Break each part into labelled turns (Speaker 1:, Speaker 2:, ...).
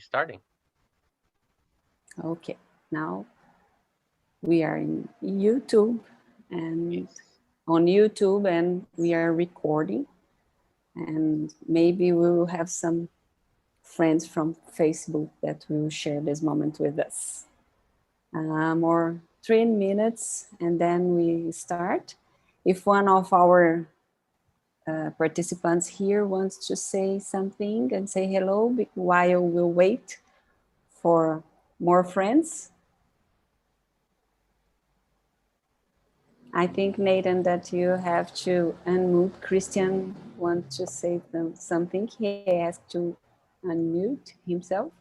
Speaker 1: starting.
Speaker 2: Okay, now we are in YouTube and on YouTube, and we are recording, and maybe we will have some friends from Facebook that will share this moment with us. More 3 minutes and then we start. If one of our participants here wants to say something and say hello while we wait for more friends. I think, Nathan, that you have to unmute. Christian wants to say something. He has to unmute himself.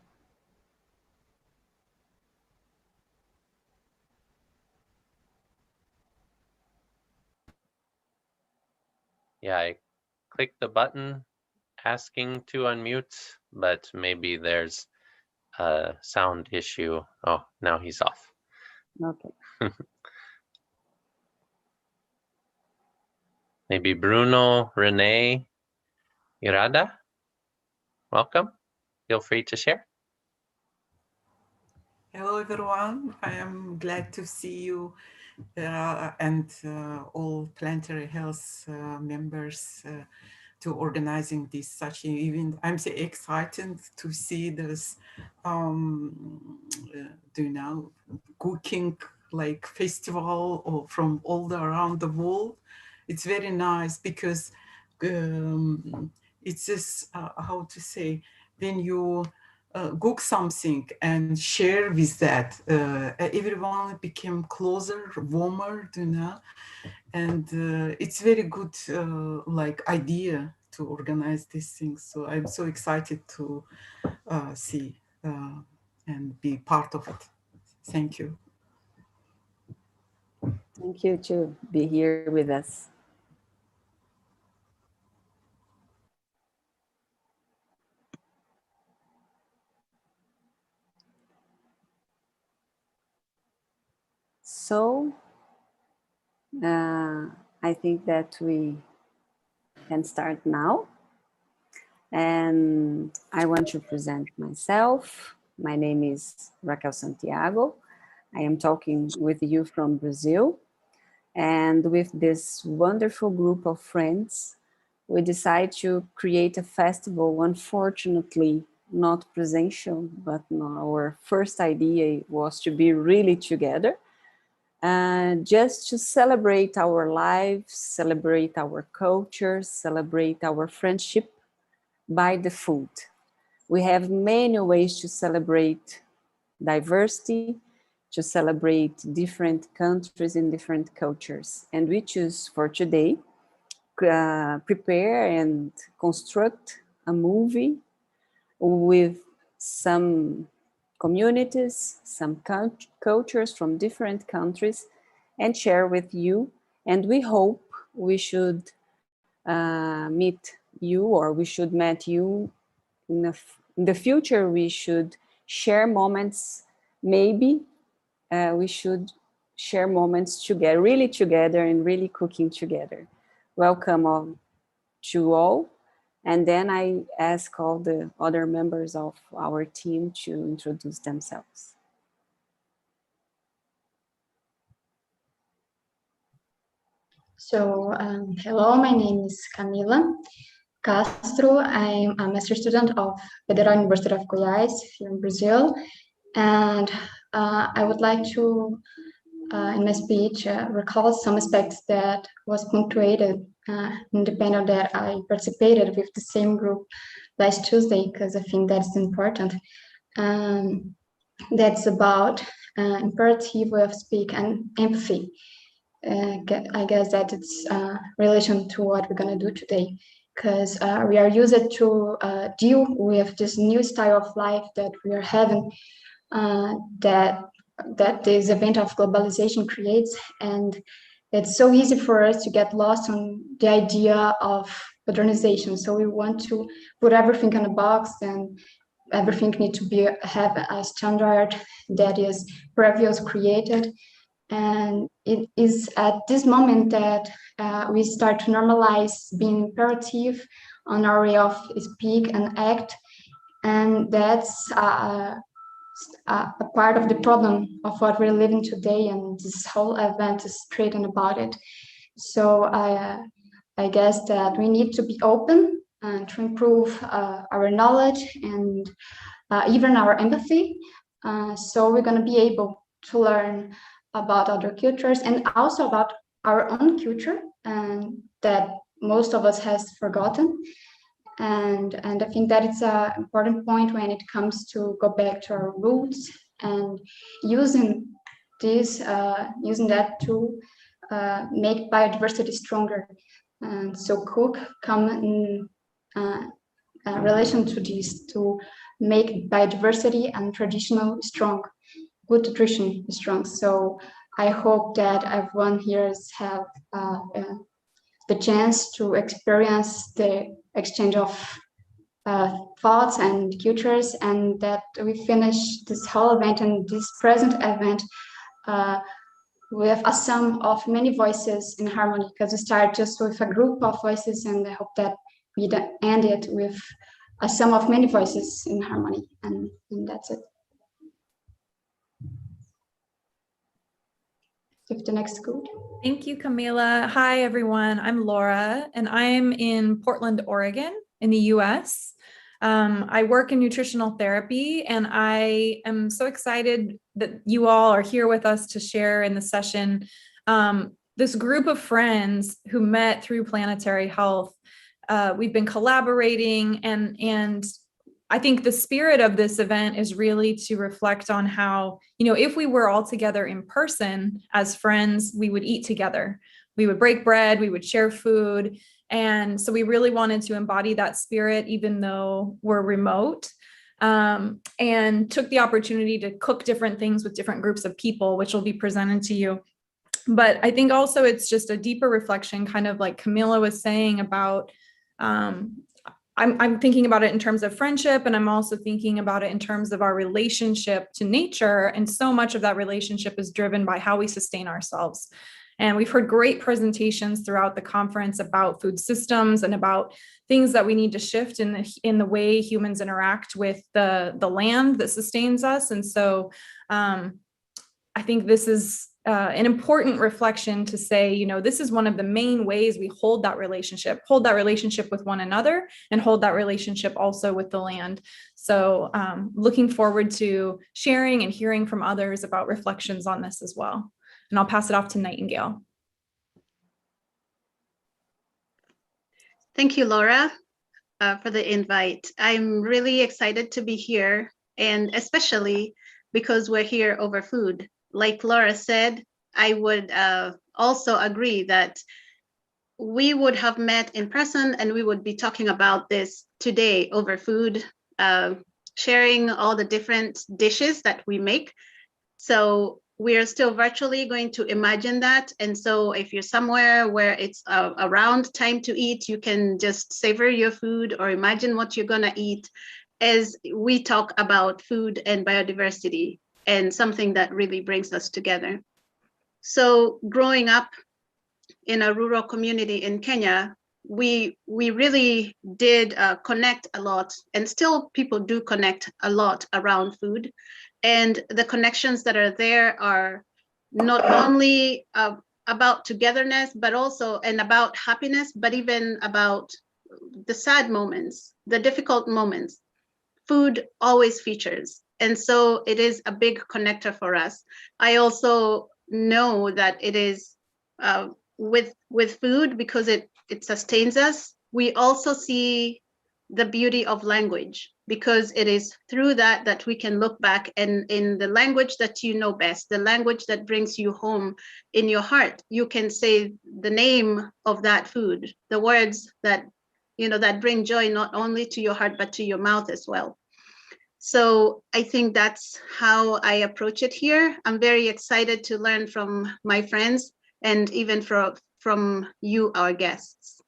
Speaker 1: Yeah, I clicked the button asking to unmute, but maybe there's a sound issue. Oh, now he's off.
Speaker 2: Okay.
Speaker 1: Maybe Bruno, Renee, Irada, welcome. Feel free to share.
Speaker 3: Hello, everyone. I am glad to see you and all Planetary Health members to organizing this such an event. I'm so excited to see this, cooking like festival or from all around the world. It's very nice because it's just, how to say, when you cook something and share with that, everyone became closer, warmer, and it's very good like idea to organize these things. So I'm so excited to see and be part of it. Thank you.
Speaker 2: Thank you to be here with us. So I think that we can start now. And I want to present myself. My name is Raquel Santiago. I am talking with you from Brazil. And with this wonderful group of friends, we decided to create a festival, unfortunately not presential, but our first idea was to be really together. Just to celebrate our lives, celebrate our culture, celebrate our friendship by the food. We have many ways to celebrate diversity, to celebrate different countries and different cultures. And we choose for today, prepare and construct a movie with some communities, some cultures from different countries, and share with you. And we hope we should meet you, or we should meet you in the future. We should share moments. Maybe we should share moments together, really together, and really cooking together. Welcome to all. And then I ask all the other members of our team to introduce themselves.
Speaker 4: So, hello, my name is Camila Castro. I'm a master student of Federal University of Goiás here in Brazil. And I would like to, in my speech, recall some aspects that was punctuated in the panel that I participated with the same group last Tuesday, because I think that's important. That's about imperative way of speak and empathy. I guess that it's relation to what we're going to do today, because we are used to deal with this new style of life that we are having, that this event of globalization creates. And it's so easy for us to get lost on the idea of modernization. So we want to put everything in a box, and everything needs to have a standard that is previous created. And it is at this moment that we start to normalize being imperative on our way of speak and act. And that's a part of the problem of what we're living today, and this whole event is written about it. So I guess that we need to be open to improve our knowledge and even our empathy. So we're going to be able to learn about other cultures and also about our own culture, and that most of us has forgotten. And I think that it's an important point when it comes to go back to our roots and using this, using that to make biodiversity stronger. And so cook come in relation to this, to make biodiversity and traditional strong, good nutrition strong. So I hope that everyone here has the chance to experience the exchange of thoughts and cultures, and that we finish this whole event and this present event with a sum of many voices in harmony, because we start just with a group of voices, and I hope that we end it with a sum of many voices in harmony, and that's it. If the next code.
Speaker 5: Thank you, Camila. Hi, everyone. I'm Laura, and I'm in Portland, Oregon, in the US. I work in nutritional therapy, and I am so excited that you all are here with us to share in the session. This group of friends who met through Planetary Health, we've been collaborating, and I think the spirit of this event is really to reflect on how, if we were all together in person as friends, we would eat together. We would break bread, we would share food. And so we really wanted to embody that spirit, even though we're remote, and took the opportunity to cook different things with different groups of people, which will be presented to you. But I think also it's just a deeper reflection, kind of like Camila was saying about, I'm thinking about it in terms of friendship, and I'm also thinking about it in terms of our relationship to nature. And so much of that relationship is driven by how we sustain ourselves. And we've heard great presentations throughout the conference about food systems and about things that we need to shift in the way humans interact with the land that sustains us. And so I think this is an important reflection to say, this is one of the main ways we hold that relationship with one another, and hold that relationship also with the land. So looking forward to sharing and hearing from others about reflections on this as well. And I'll pass it off to Nightingale.
Speaker 6: Thank you, Laura, for the invite. I'm really excited to be here, and especially because we're here over food. Like Laura said, I would also agree that we would have met in person and we would be talking about this today over food, sharing all the different dishes that we make. So we are still virtually going to imagine that. And so if you're somewhere where it's around time to eat, you can just savor your food or imagine what you're gonna eat as we talk about food and biodiversity, and something that really brings us together. So growing up in a rural community in Kenya, we really did connect a lot, and still people do connect a lot around food. And the connections that are there are not only about togetherness, but also and about happiness, but even about the sad moments, the difficult moments. Food always features. And so it is a big connector for us. I also know that it is with food, because it sustains us. We also see the beauty of language, because it is through that we can look back, and in the language that you know best, the language that brings you home in your heart, you can say the name of that food, the words that that bring joy not only to your heart but to your mouth as well. So I think that's how I approach it here. I'm very excited to learn from my friends, and even from you, our guests.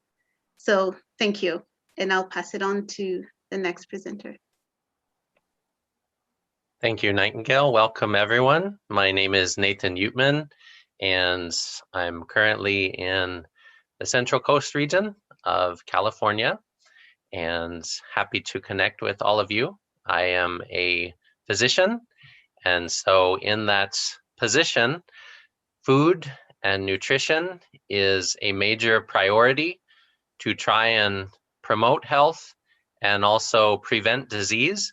Speaker 6: So thank you, and I'll pass it on to the next presenter.
Speaker 1: Thank you, Nightingale. Welcome, everyone. My name is Nathan Utman, and I'm currently in the Central Coast region of California, and happy to connect with all of you I am a physician, and so in that position, food and nutrition is a major priority to try and promote health and also prevent disease.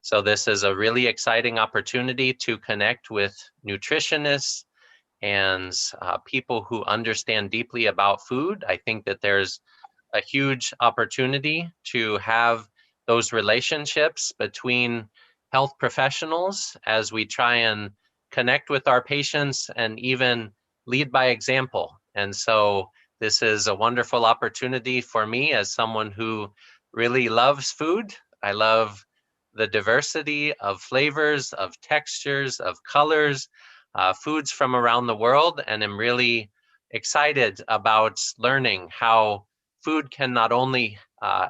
Speaker 1: So this is a really exciting opportunity to connect with nutritionists and people who understand deeply about food. I think that there's a huge opportunity to have those relationships between health professionals as we try and connect with our patients and even lead by example. And so this is a wonderful opportunity for me as someone who really loves food. I love the diversity of flavors, of textures, of colors, foods from around the world, and I'm really excited about learning how food can not only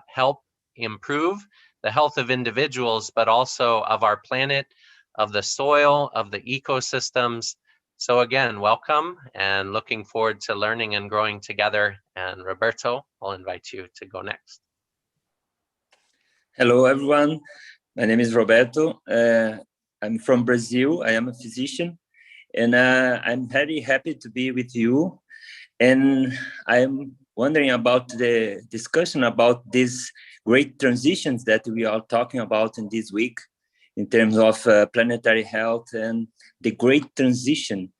Speaker 1: help improve the health of individuals, but also of our planet, of the soil, of the ecosystems. So again, welcome and looking forward to learning and growing together. And Roberto, I'll invite you to go next.
Speaker 7: Hello, everyone. My name is Roberto. I'm from Brazil. I am a physician, and I'm very happy to be with you. And I'm wondering about the discussion about these great transitions that we are talking about in this week in terms of planetary health and the great transition.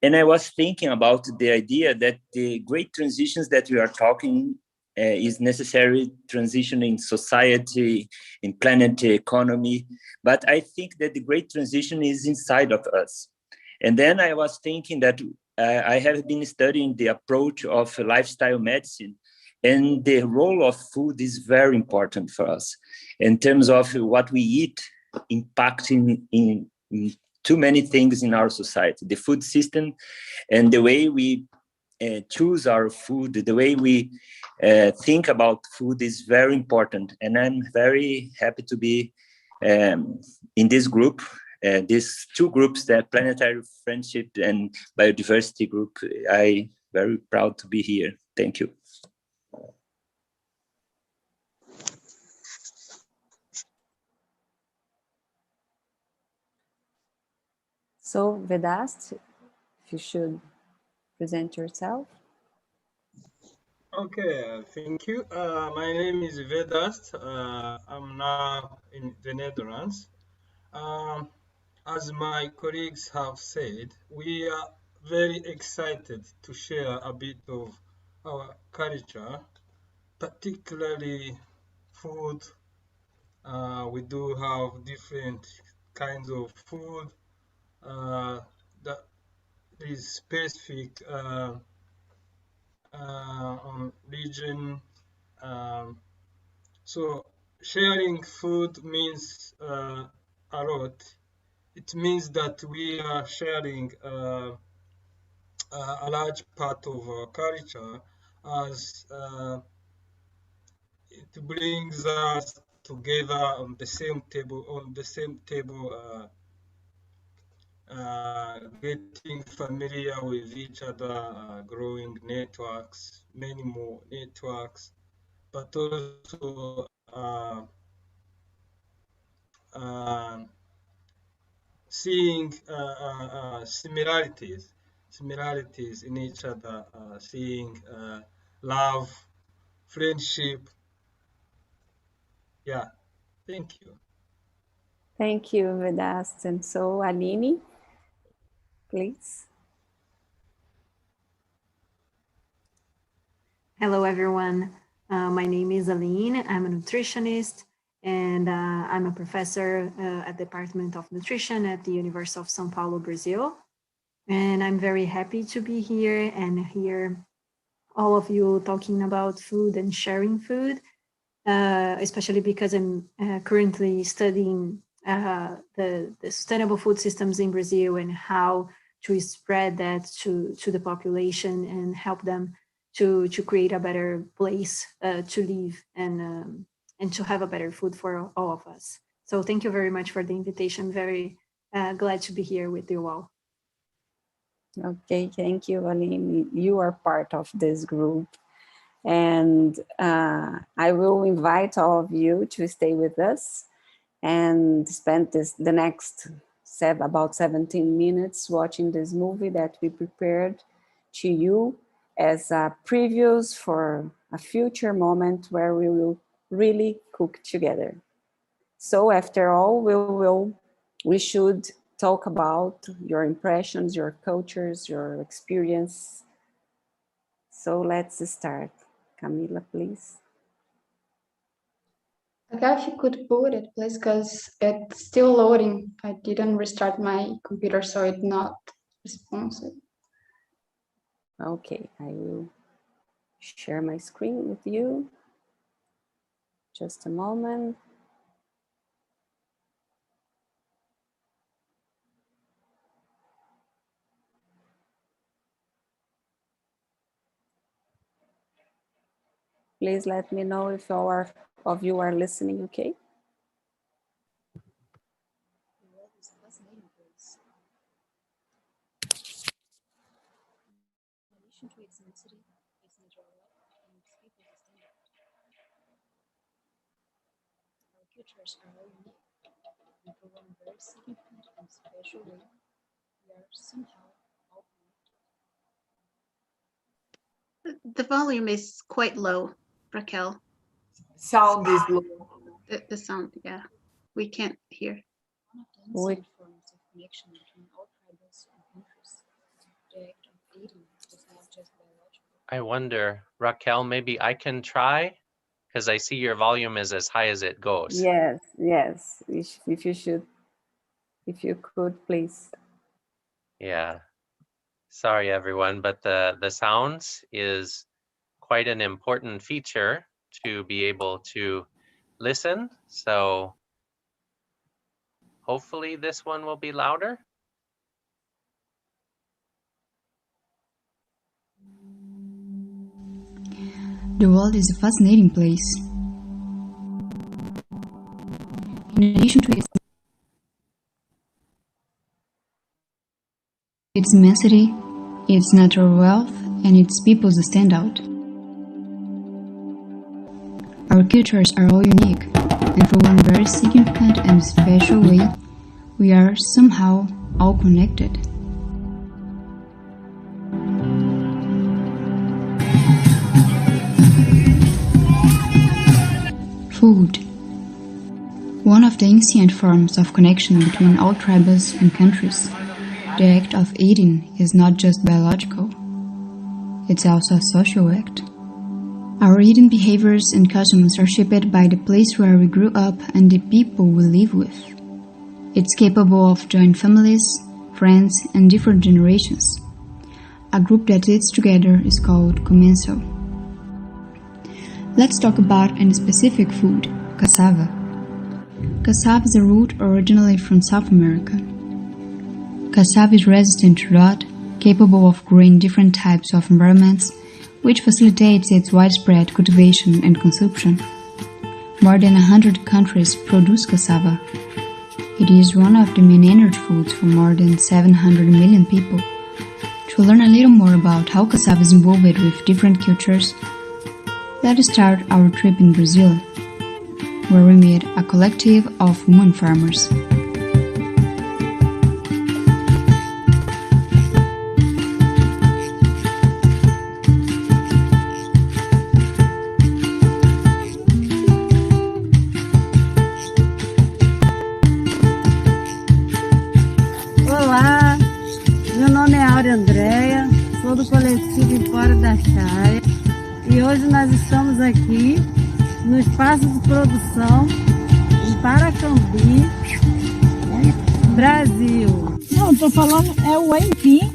Speaker 7: And I was thinking about the idea that the great transitions that we are talking is necessary transition in society, in planetary economy. But I think that the great transition is inside of us. And then I was thinking that I have been studying the approach of lifestyle medicine, and the role of food is very important for us in terms of what we eat impacting in too many things in our society. The food system and the way we choose our food, the way we think about food is very important. And I'm very happy to be in this group, these two groups, the Planetary Friendship and Biodiversity Group. I'm very proud to be here. Thank you.
Speaker 2: So Vedast, if you should present yourself.
Speaker 8: Okay, thank you. My name is Vedast. I'm now in the Netherlands. As my colleagues have said, we are very excited to share a bit of our culture, particularly food. We do have different kinds of food that is specific on region. So sharing food means a lot. It means that we are sharing a large part of our culture, as it brings us together on the same table, getting familiar with each other, growing networks, many more networks, but also seeing similarities in each other, seeing love, friendship. Yeah, thank you.
Speaker 2: Thank you, Vedast. And so Aline, please.
Speaker 9: Hello, everyone. My name is Aline. I'm a nutritionist, and I'm a professor at the Department of Nutrition at the University of São Paulo, Brazil. And I'm very happy to be here and hear all of you talking about food and sharing food, especially because I'm currently studying the sustainable food systems in Brazil and how to spread that to the population and help them to create a better place to live and to have a better food for all of us. So thank you very much for the invitation. Very glad to be here with you all.
Speaker 2: Okay, thank you, Aline. You are part of this group. And I will invite all of you to stay with us and spend the next about 17 minutes watching this movie that we prepared to you as a previews for a future moment where we will really cook together. So after all, we should talk about your impressions, your cultures, your experience. So let's start. Camila, please.
Speaker 4: Okay, if you could put it, please, because it's still loading. I didn't restart my computer, so it's not responsive.
Speaker 2: Okay, I will share my screen with you. Just a moment. Please let me know if all of you are listening, okay?
Speaker 10: Cultures are all unique, and for one very significant and special way, we are somehow all connected.
Speaker 6: The volume is quite low, Raquel.
Speaker 3: Sound is low.
Speaker 6: The sound, yeah, we can't hear.
Speaker 10: One of the ancient forms of connection between all tribes and countries, the act of eating is not just biological.
Speaker 1: I wonder, Raquel, maybe I can try? Because I see your volume is as high as it goes.
Speaker 2: Yes, yes. If you could, please.
Speaker 1: Yeah. Sorry, everyone, but the sounds is quite an important feature to be able to listen. So hopefully this one will be louder.
Speaker 10: The world is a fascinating place. In addition to its immensity, its natural wealth, and its people that stand out. Our cultures are all unique, and for one very significant and special way, we are somehow all connected. Food. One of the ancient forms of connection between all tribes and countries, the act of eating is not just biological, it's also a social act. Our eating behaviors and customs are shaped by the place where we grew up and the people we live with. It's capable of joint families, friends, and different generations. A group that eats together is called commensal. Let's talk about a specific food, cassava. Cassava is a root originally from South America. Cassava is resistant to drought, capable of growing different types of environments, which facilitates its widespread cultivation and consumption. More than 100 countries produce cassava. It is one of the main energy foods for more than 700 million people. To learn a little more about how cassava is involved with different cultures, let us start our trip in Brazil, where we meet a collective of women farmers.
Speaker 11: Olá, meu nome é Áurea Andréia, sou do coletivo Empório da Chaia e hoje nós estamos aqui no espaço de produção em Paracambi, Brasil. Não, estou falando, é o aipim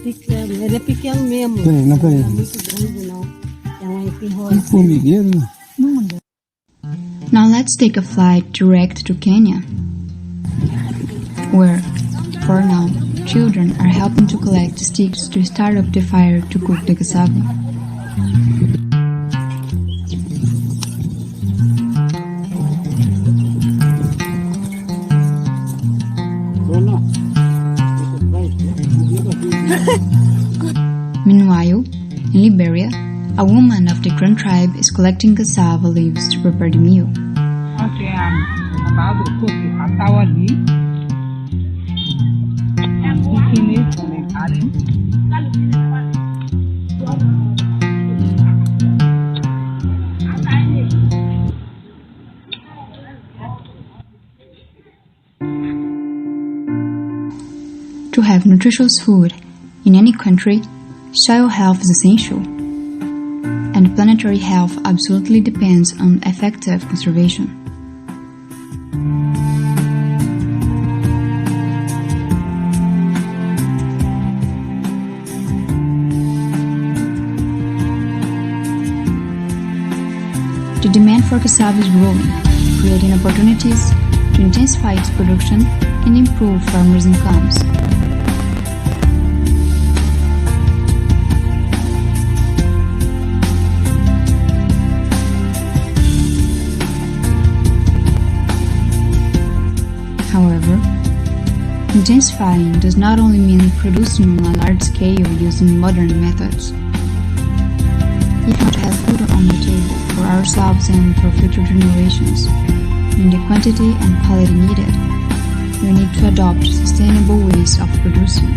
Speaker 11: pequeno, ele é pequeno mesmo.
Speaker 12: Peraí, não, peraí.
Speaker 11: Não é muito grande não, é um aipim rosa.
Speaker 12: Formigueiro, né?
Speaker 11: Não,
Speaker 10: Now let's take a flight direct to Kenya, where, for now, children are helping to collect sticks to start up the fire to cook the cassava. Meanwhile, in Liberia, a woman of the Grand tribe is collecting cassava leaves to prepare the meal.
Speaker 13: Okay,
Speaker 12: Amado cookie atawali. Bikini from Aden.
Speaker 10: To have nutritious food in any country, soil health is essential, and planetary health absolutely depends on effective conservation. The demand for cassava is growing, creating opportunities to intensify its production and improve farmers' incomes. However, intensifying does not only mean producing on a large scale using modern methods. If we want to have food on the table for ourselves and for future generations, in the quantity and quality needed, we need to adopt sustainable ways of producing.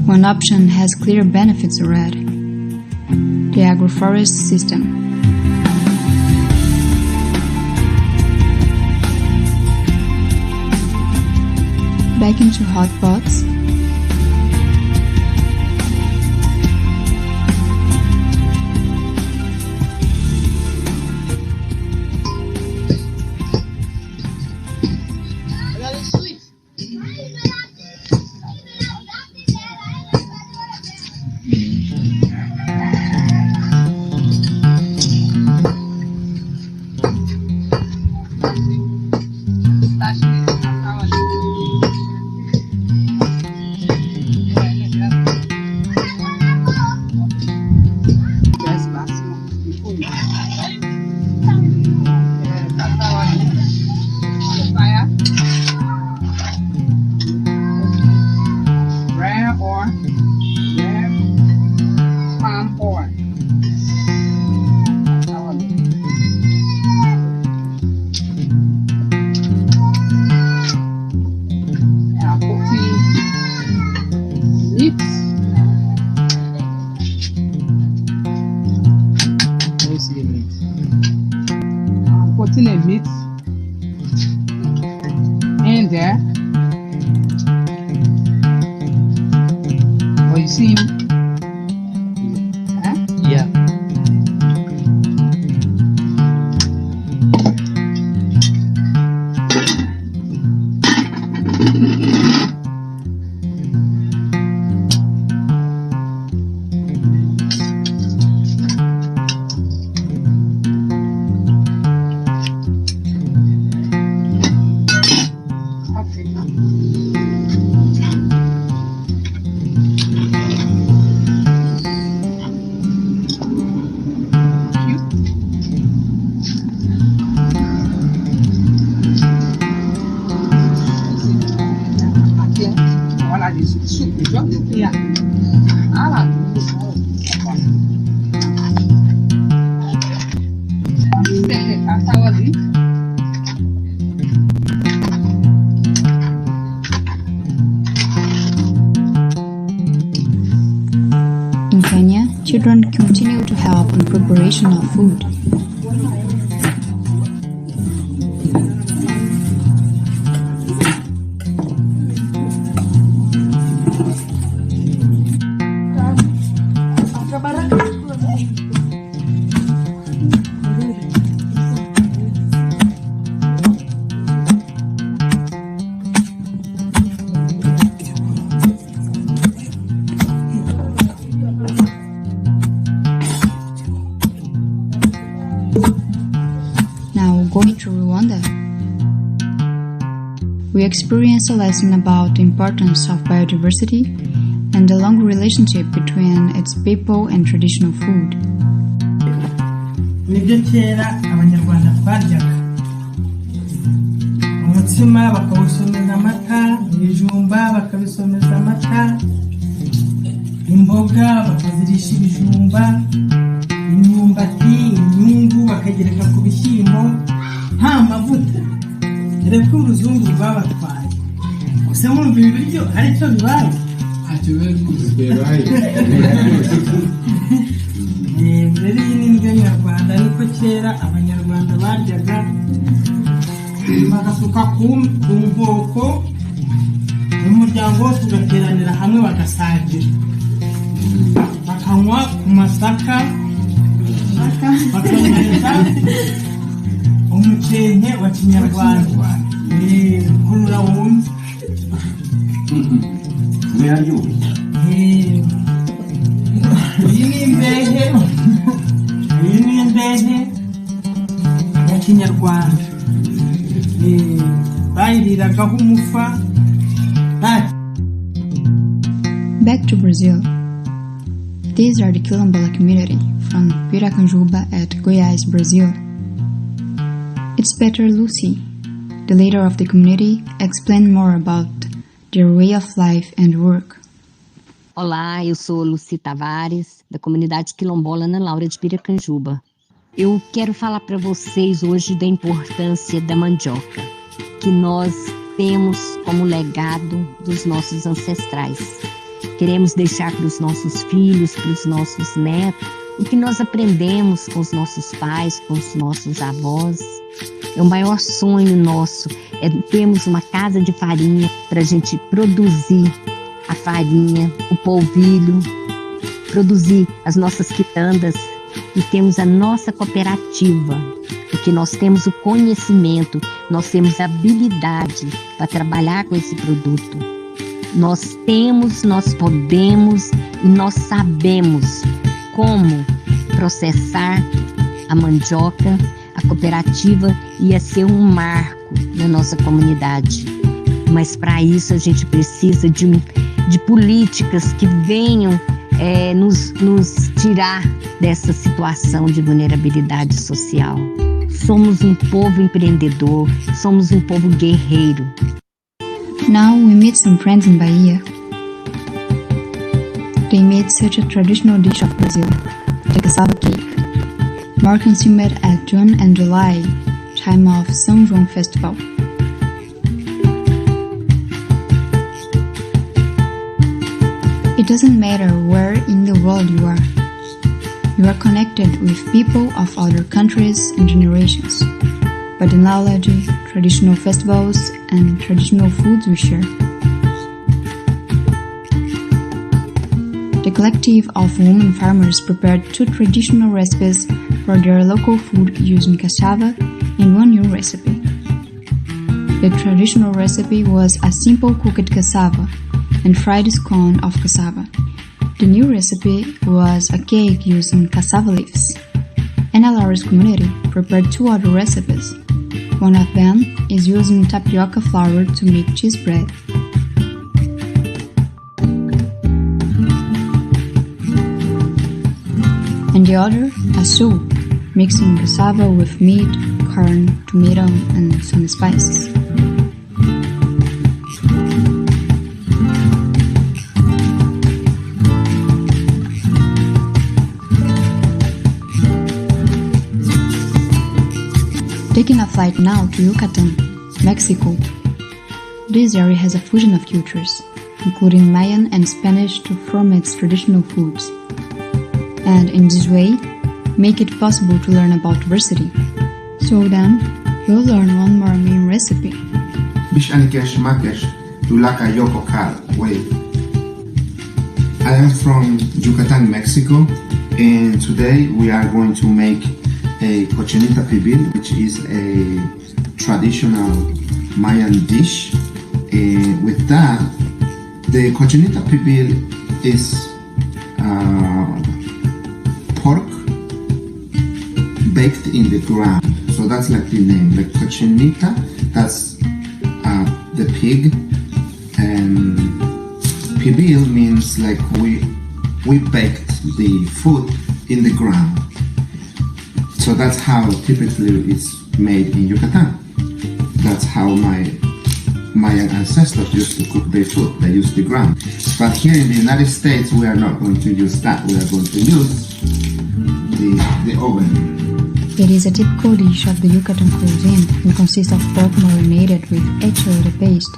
Speaker 10: One option has clear benefits already: the agroforest system. Back into hot pots.
Speaker 12: Putting a meat in there. Or you see him? Huh?
Speaker 1: Yeah. In Kenya, children continue to help in preparation of food. Now, going to Rwanda, we experience a lesson about the importance of biodiversity
Speaker 10: and the long relationship between its people and traditional food.
Speaker 13: nibyo kera abanyarwanda twaryaga umutsima bakawusomeza amata ibijumba bakabisomeza amata imboga bakazirisha ibijumba imyumbati imyungu bakagereka ku bishyimbo nta mavuta dore ko uruzungu rwabatwaye gusa mwumva ibi biryo hari icyo bibaye ntacyo bibaye rero iyi ni indyo nyarwanda niko kera abanyarwanda baryaga bagasuka ku nkoko n'umuryango wose ugateranira hamwe bagasangira bakanywa ku masaka bakanywesha umukenke wa kinyarwanda kurura wumva iyi ni imbehe ya kinyarwanda bayiriragaho umufa.
Speaker 10: Back to Brazil. These are the Quilombola community from Piracanjuba at Goiás, Brazil. It's better Lucy, the leader of the community, explain more about their way of life and work.
Speaker 14: Olá, eu sou Lucy Tavares, da comunidade quilombola Ana Laura de Piracanjuba. Eu quero falar para vocês hoje da importância da mandioca, que nós temos como legado dos nossos ancestrais. Queremos deixar para os nossos filhos, para os nossos netos, o que nós aprendemos com os nossos pais, com os nossos avós. É o maior sonho nosso, é termos uma casa de farinha para a gente produzir a farinha, o polvilho, produzir as nossas quitandas e temos a nossa cooperativa, porque nós temos o conhecimento, nós temos a habilidade para trabalhar com esse produto. Nós temos, nós podemos e nós sabemos como processar a mandioca. A cooperativa ia ser um marco na nossa comunidade, mas para isso a gente precisa de políticas que venham nos tirar dessa situação de vulnerabilidade social. Somos um povo empreendedor, somos um povo guerreiro.
Speaker 10: Now we meet some friends in Bahia. They made such a traditional dish of Brazil, the cassava cake, more consumed at June and July, time of São João festival. It doesn't matter where in the world you are connected with people of other countries and generations, by the knowledge, traditional festivals, and traditional foods we share. The collective of women farmers prepared 2 traditional recipes for their local food using cassava and 1 new recipe. The traditional recipe was a simple cooked cassava and fried scone of cassava. The new recipe was a cake using cassava leaves. Ana Laura's community prepared 2 other recipes. One of them is using tapioca flour to make cheese bread. And the other, a soup, mixing cassava with meat, corn, tomato, and some spices. Taking a flight now to Yucatan, Mexico. This area has a fusion of cultures, including Mayan and Spanish to form its traditional foods. And in this way, make it possible to learn about diversity. So then, we'll learn one more main recipe.
Speaker 15: Bishanikesh Makesh Dulaka Yoko Kal Way. I am from Yucatan, Mexico, and today we are going to make a cochinita pibil, which is a traditional Mayan dish. With that, the cochinita pibil is pork baked in the ground. So that's like the name, like cochinita, that's the pig, and Tukibil means like we baked the food in the ground. So that's how typically it's made in Yucatan. That's how my Mayan ancestors used to cook their food. They used the ground. But here in the United States, we are not going to use that. We are going to use the oven.
Speaker 10: It is a typical dish of the Yucatan cuisine and consists of pork marinated with echoed paste,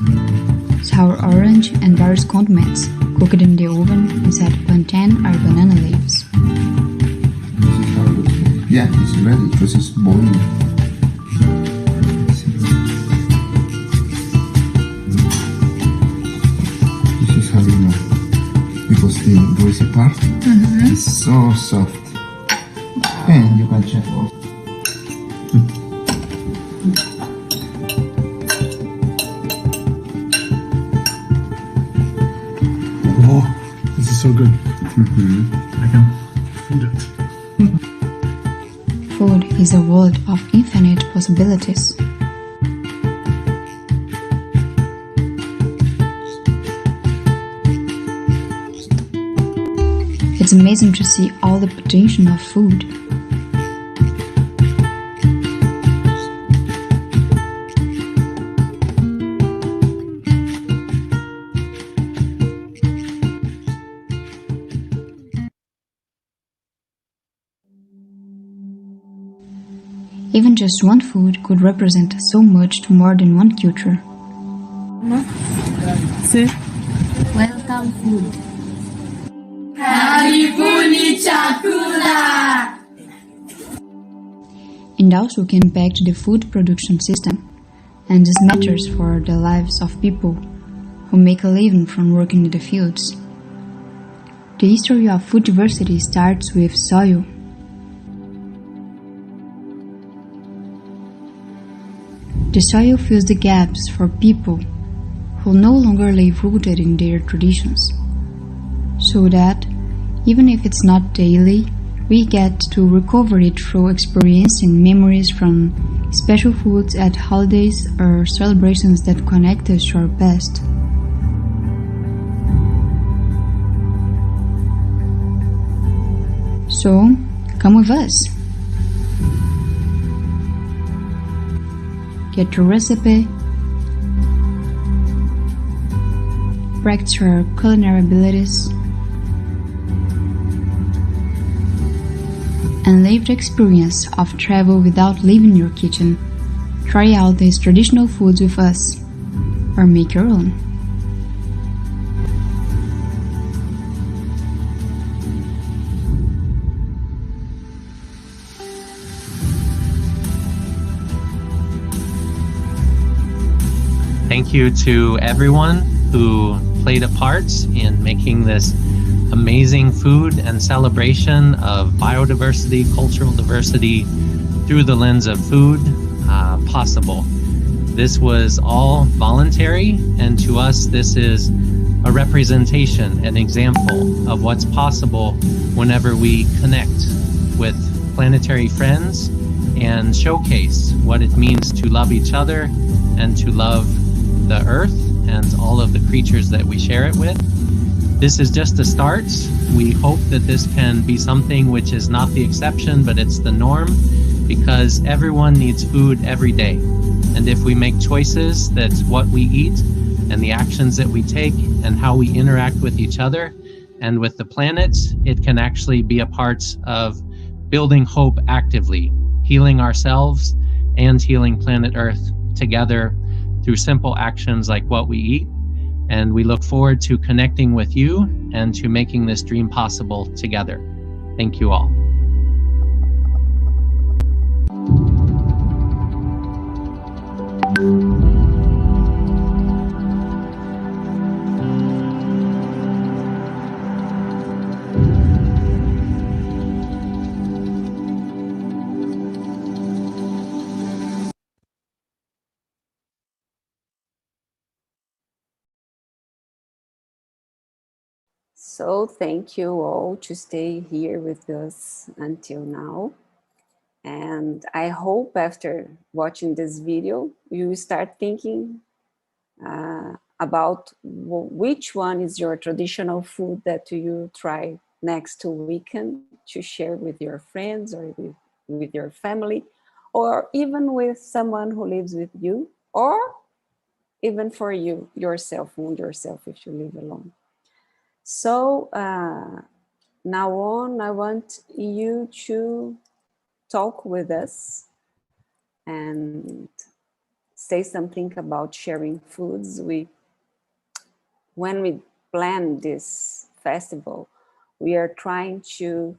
Speaker 10: sour orange, and various condiments, cooked in the oven inside plantain or banana leaves.
Speaker 15: This is how it looks like. Yeah, it's ready because it's boiling. This is how you know. Because the greasy part is so soft. And you can check also.
Speaker 16: Oh, this is so good. I can feel it.
Speaker 10: Food is a world of infinite possibilities. It's amazing to see all the potential of food. Even just one food could represent so much to more than one culture.
Speaker 11: Welcome food.
Speaker 17: Karibuni chakula!
Speaker 10: And also can impact the food production system, and this matters for the lives of people who make a living from working in the fields. The history of food diversity starts with soil. The soil fills the gaps for people who no longer live rooted in their traditions, so that, even if it's not daily, we get to recover it through experiencing memories from special foods at holidays or celebrations that connect us to our past. So, come with us. Get your recipe, practice your culinary abilities, and live the experience of travel without leaving your kitchen. Try out these traditional foods with us, or make your own.
Speaker 1: Thank you to everyone who played a part in making this amazing food and celebration of biodiversity, cultural diversity through the lens of food possible. This was all voluntary, and to us this is a representation, an example of what's possible whenever we connect with planetary friends and showcase what it means to love each other and to love the earth and all of the creatures that we share it with. This is just a start. We hope that this can be something which is not the exception, but it's the norm, because everyone needs food every day. And if we make choices that what we eat and the actions that we take and how we interact with each other and with the planet, it can actually be a part of building hope actively, healing ourselves and healing planet Earth together through simple actions like what we eat. And we look forward to connecting with you and to making this dream possible together. Thank you all.
Speaker 2: So thank you all to stay here with us until now. And I hope after watching this video, you start thinking about which one is your traditional food that you try next weekend to share with your friends or with your family, or even with someone who lives with you, or even for you yourself if you live alone. So now on, I want you to talk with us and say something about sharing foods. When we plan this festival, we are trying to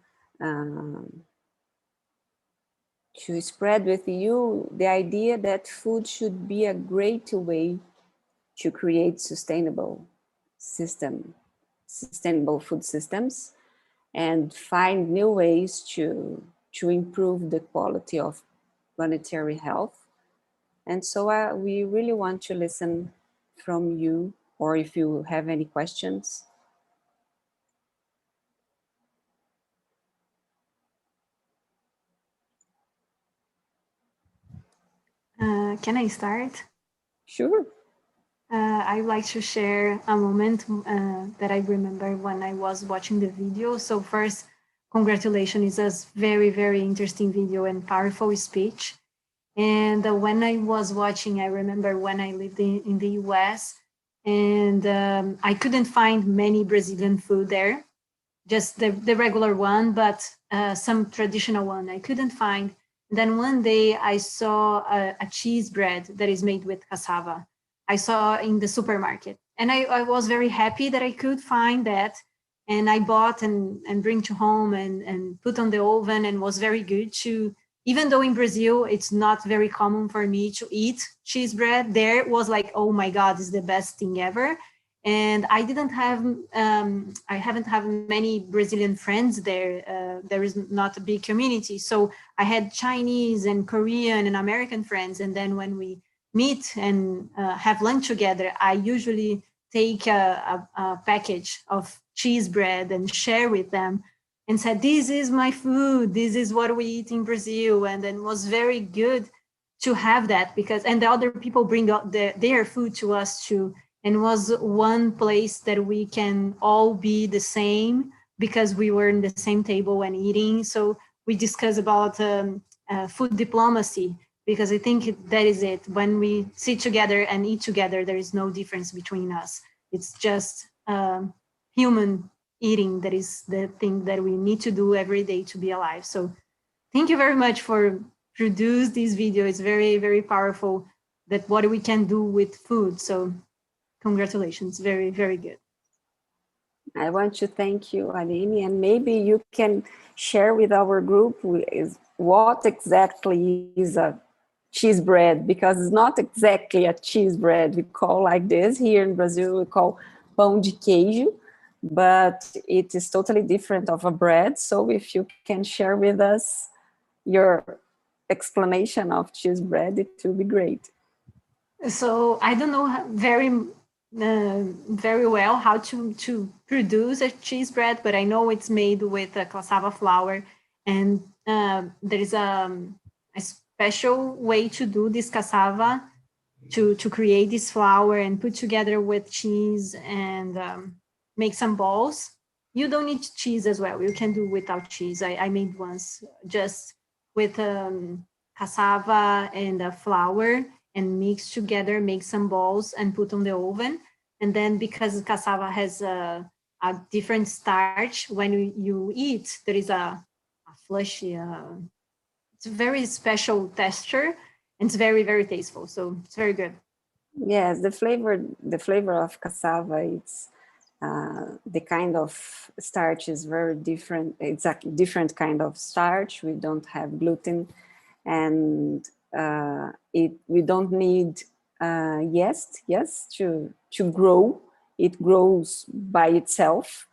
Speaker 2: spread with you the idea that food should be a great way to create sustainable food systems and find new ways to improve the quality of planetary health. And so we really want to listen from you, or if you have any questions.
Speaker 9: Can I start?
Speaker 2: Sure.
Speaker 9: I'd like to share a moment that I remember when I was watching the video. So first, congratulations, it's a very, very interesting video and powerful speech. And when I was watching, I remember when I lived in the US, and I couldn't find many Brazilian food there, just the regular one, but some traditional one I couldn't find. Then one day I saw a cheese bread that is made with cassava. I saw in the supermarket, and I was very happy that I could find that. And I bought and bring to home and put on the oven, and was very good to, even though in Brazil it's not very common for me to eat cheese bread, there it was like, oh my God, it's the best thing ever. And I didn't have, I haven't have many Brazilian friends there. There is not a big community. So I had Chinese and Korean and American friends. And then when we meet and have lunch together, I usually take a package of cheese bread and share with them and said, this is my food. This is what we eat in Brazil. And then it was very good to have that, because, and the other people bring out their food to us too. And was one place that we can all be the same, because we were in the same table and eating. So we discuss about food diplomacy, because I think that is it. When we sit together and eat together, there is no difference between us. It's just human eating that is the thing that we need to do every day to be alive. So thank you very much for produce this video. It's very, very powerful, that what we can do with food. So congratulations, very, very good.
Speaker 2: I want to thank you, Aline, and maybe you can share with our group what exactly is a cheese bread, because it's not exactly a cheese bread. We call like this here in Brazil, we call pão de queijo, but it is totally different of a bread. So if you can share with us your explanation of cheese bread, it will be great.
Speaker 9: So I don't know very well how to produce a cheese bread, but I know it's made with a cassava flour, and there is a special way to do this cassava to create this flour and put together with cheese and make some balls. You don't need cheese as well. You can do without cheese. I made once just with cassava and flour, and mix together, make some balls and put on the oven. And then because cassava has a different starch, when you eat, there is a fleshy, it's a very special texture, and it's very, very tasteful. So it's very good.
Speaker 2: Yes, the flavor of cassava, it's the kind of starch is very different. It's a different kind of starch. We don't have gluten, and we don't need yeast to grow. It grows by itself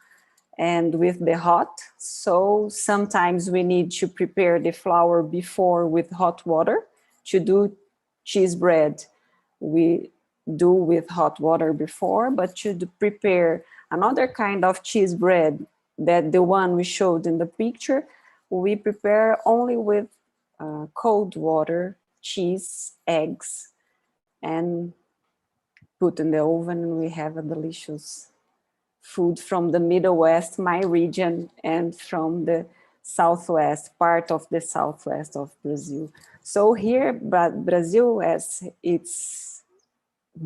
Speaker 2: and with the hot. So sometimes we need to prepare the flour before with hot water. To do cheese bread, we do with hot water before, but to prepare another kind of cheese bread, that the one we showed in the picture, we prepare only with cold water, cheese, eggs, and put in the oven, and we have a delicious food from the Middle West, my region, and from the Southwest, part of the Southwest of Brazil. So here, Brazil, as it's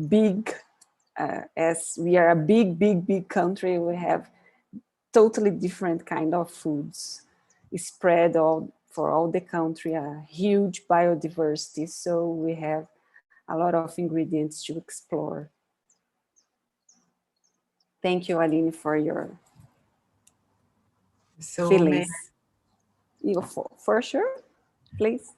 Speaker 2: big, as we are a big country, we have totally different kind of foods spread for all the country, a huge biodiversity. So we have a lot of ingredients to explore. Thank you, Aline, for your feelings. For sure, please.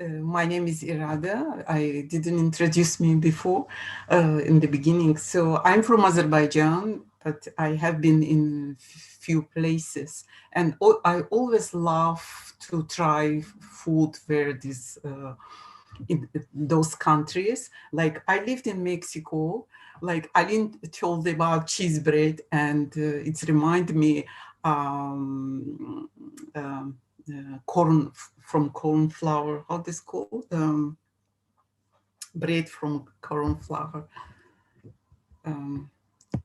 Speaker 3: My name is Irada. I didn't introduce me before in the beginning. So I'm from Azerbaijan, but I have been in few places, and I always love to try food where this in those countries. Like I lived in Mexico. Like Aline told about cheese bread, and it's remind me corn from corn flour. How this called? Bread from corn flour.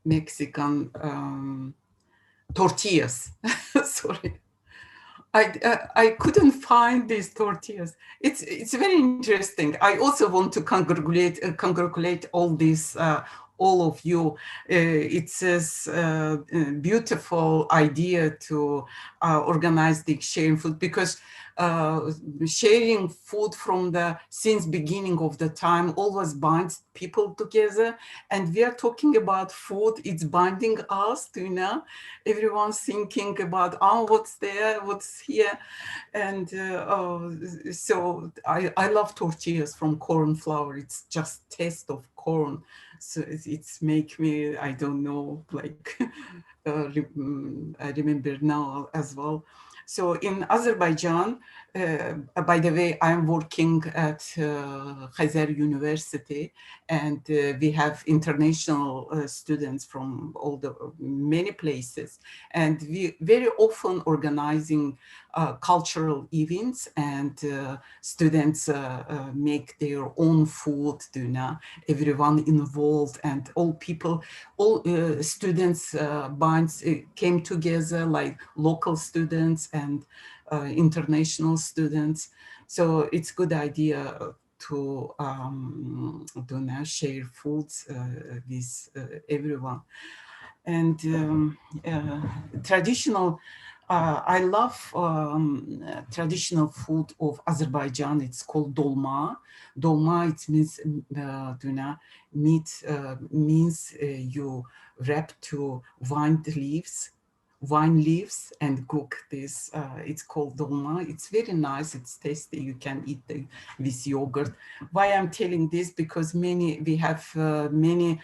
Speaker 3: Mexican tortillas. Sorry. I couldn't find these tortillas. It's very interesting. I also want to congratulate all of you. It's a beautiful idea to organize the exchange food, because sharing food from the since beginning of the time always binds people together, and we are talking about food. It's binding us, everyone's thinking about what's there, what's here, and so I love tortillas from corn flour. It's just taste of corn, so it's make me, I don't know, like I remember now as well. So in Azerbaijan, by the way, I'm working at Khazer University, and we have international students from all the many places, and we very often organizing cultural events, and students make their own food, everyone involved, and all students came together, like local students and international students. So it's good idea to share foods with everyone. And traditional, I love traditional food of Azerbaijan. It's called dolma. Dolma, it means meat, means you wrap to wine leaves and cook this. It's called dolma. It's very nice. It's tasty. You can eat with yogurt. Why I'm telling this? Because we have many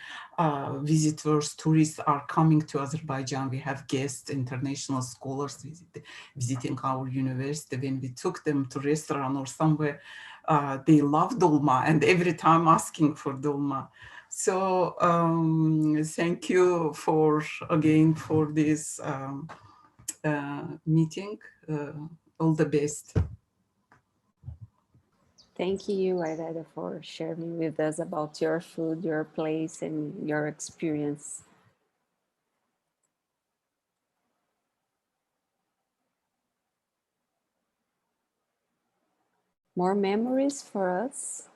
Speaker 3: visitors, tourists are coming to Azerbaijan. We have guests, international scholars visiting our university. When we took them to restaurant or somewhere, they love dolma, and every time asking for dolma. So thank you again for this meeting. All the best.
Speaker 2: Thank you, Irada, for sharing with us about your food, your place, and your experience. More memories for us.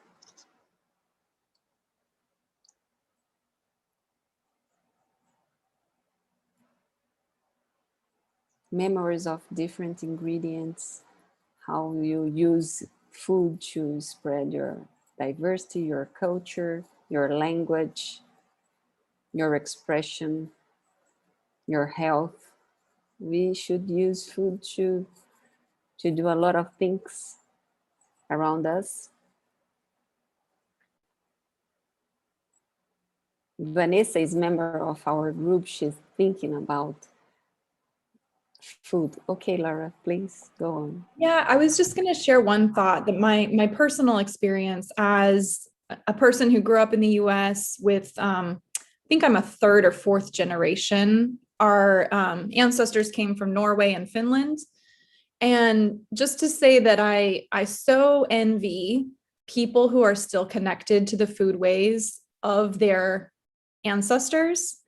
Speaker 2: Memories of different ingredients, how you use food to spread your diversity, your culture, your language, your expression, your health. We should use food to do a lot of things around us. Vanessa is member of our group. She's thinking about food. Okay, Laura, please go on.
Speaker 5: Yeah, I was just going to share one thought that my personal experience as a person who grew up in the US with, I think I'm a third or fourth generation. Our ancestors came from Norway and Finland. And just to say that I so envy people who are still connected to the food ways of their ancestors.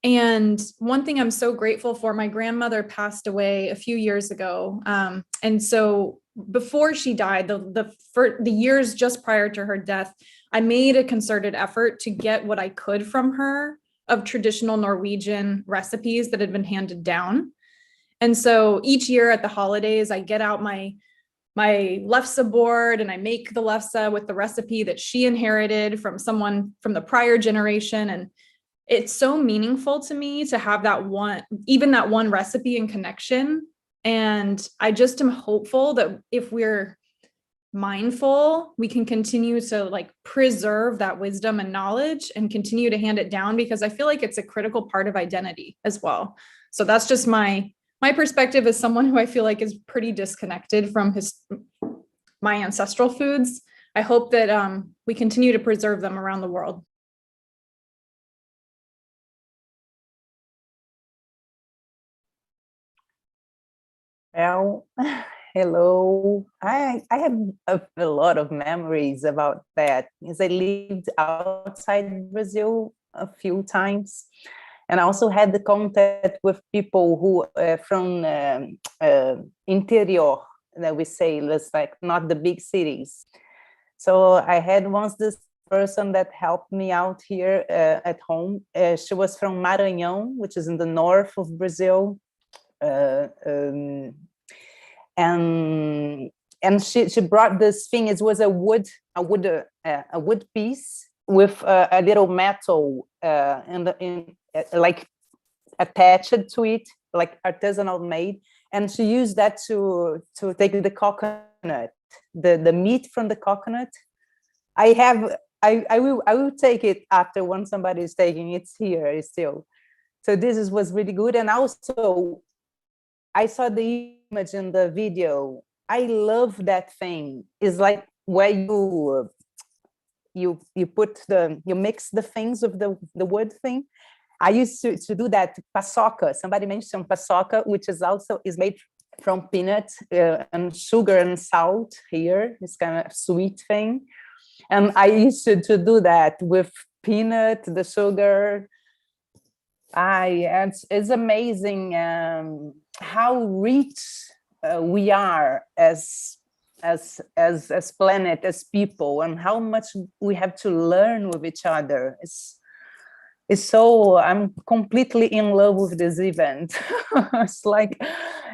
Speaker 5: And one thing I'm so grateful for, my grandmother passed away a few years ago. And so before she died, the years just prior to her death, I made a concerted effort to get what I could from her of traditional Norwegian recipes that had been handed down. And so each year at the holidays, I get out my lefse board and I make the lefse with the recipe that she inherited from someone from the prior generation. And it's so meaningful to me to have that one recipe and connection. And I just am hopeful that if we're mindful, we can continue to like preserve that wisdom and knowledge and continue to hand it down, because I feel like it's a critical part of identity as well. So that's just my perspective as someone who I feel like is pretty disconnected from my ancestral foods. I hope that we continue to preserve them around the world.
Speaker 18: Well, hello. I have a lot of memories about that, because I lived outside Brazil a few times, and I also had the contact with people who from interior, that we say, it's like not the big cities. So I had once this person that helped me out here at home. She was from Maranhão, which is in the north of Brazil. And she brought this thing. It was a wood piece with a little metal like attached to it, like artisanal made, and she used that to take the coconut, the meat from the coconut. I will take it after, when somebody is taking it. It's here still. So this was really good. And also I saw the image in the video. I love that thing. It's like where you mix the things of the wood thing. I used to do that. Paçoca. Somebody mentioned paçoca, which is made from peanuts and sugar and salt here. It's kind of sweet thing. And I used to do that with peanut, the sugar. It's amazing how rich we are as planet, as people, and how much we have to learn with each other. It's so, I'm completely in love with this event. It's like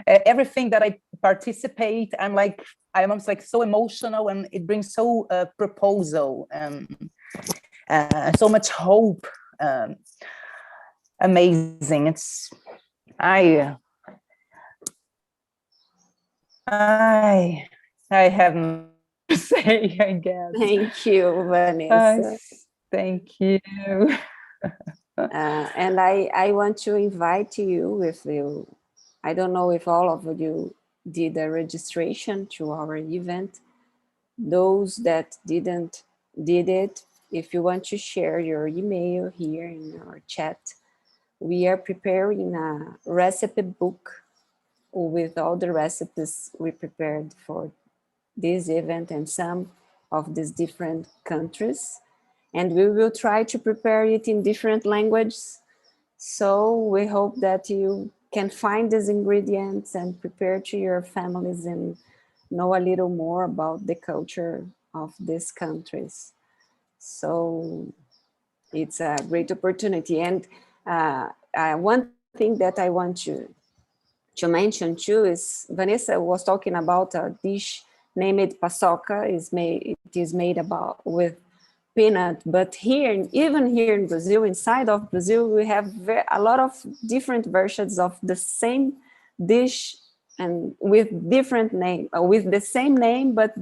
Speaker 18: everything that I participate, I'm almost like so emotional, and it brings so proposal and so much hope. Amazing. I have nothing to say, I guess.
Speaker 2: Thank you, Vanessa.
Speaker 18: Thank you.
Speaker 2: And I want to invite you, if you, I don't know if all of you did a registration to our event. Those that did it, if you want to share your email here in our chat, we are preparing a recipe book with all the recipes we prepared for this event and some of these different countries. And we will try to prepare it in different languages. So we hope that you can find these ingredients and prepare to your families and know a little more about the culture of these countries. So it's a great opportunity. And one thing that I want to mention too is Vanessa was talking about a dish named paçoca. It is made with peanut, but even here in Brazil, inside of Brazil, we have a lot of different versions of the same dish, and with different name, with the same name, but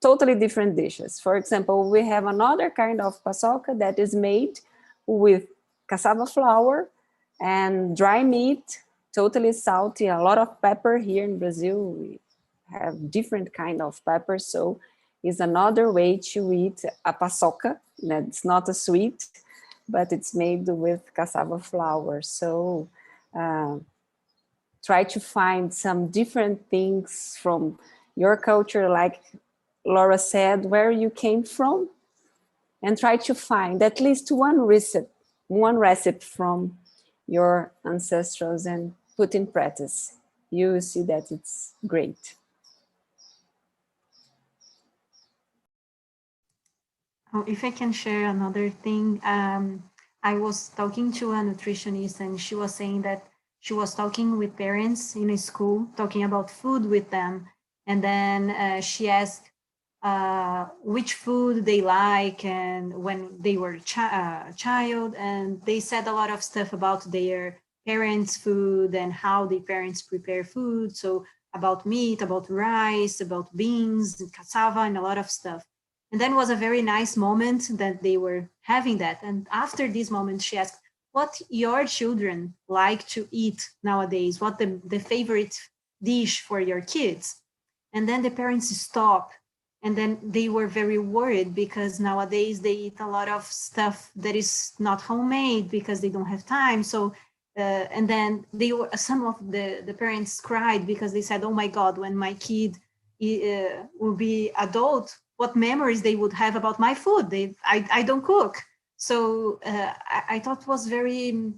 Speaker 2: totally different dishes. For example, we have another kind of paçoca that is made with cassava flour and dry meat, totally salty, a lot of pepper. Here in Brazil, we have different kind of pepper, so it's another way to eat a paçoca. That's not a sweet, but it's made with cassava flour. So try to find some different things from your culture, like Laura said, where you came from, and try to find at least one recipe from your ancestors and put in practice. You will see that it's great.
Speaker 9: Oh, if I can share another thing, I was talking to a nutritionist and she was saying that she was talking with parents in a school, talking about food with them. And then she asked which food they like and when they were a child. And they said a lot of stuff about their parents' food and how the parents prepare food. So about meat, about rice, about beans, cassava, and a lot of stuff. And then was a very nice moment that they were having that. And after this moment, she asked, what your children like to eat nowadays? What the favorite dish for your kids? And then the parents stop. And then they were very worried because nowadays they eat a lot of stuff that is not homemade because they don't have time. So, and then some of the parents cried because they said, oh my God, when my kid will be adult, what memories they would have about my food. I don't cook. So I thought was very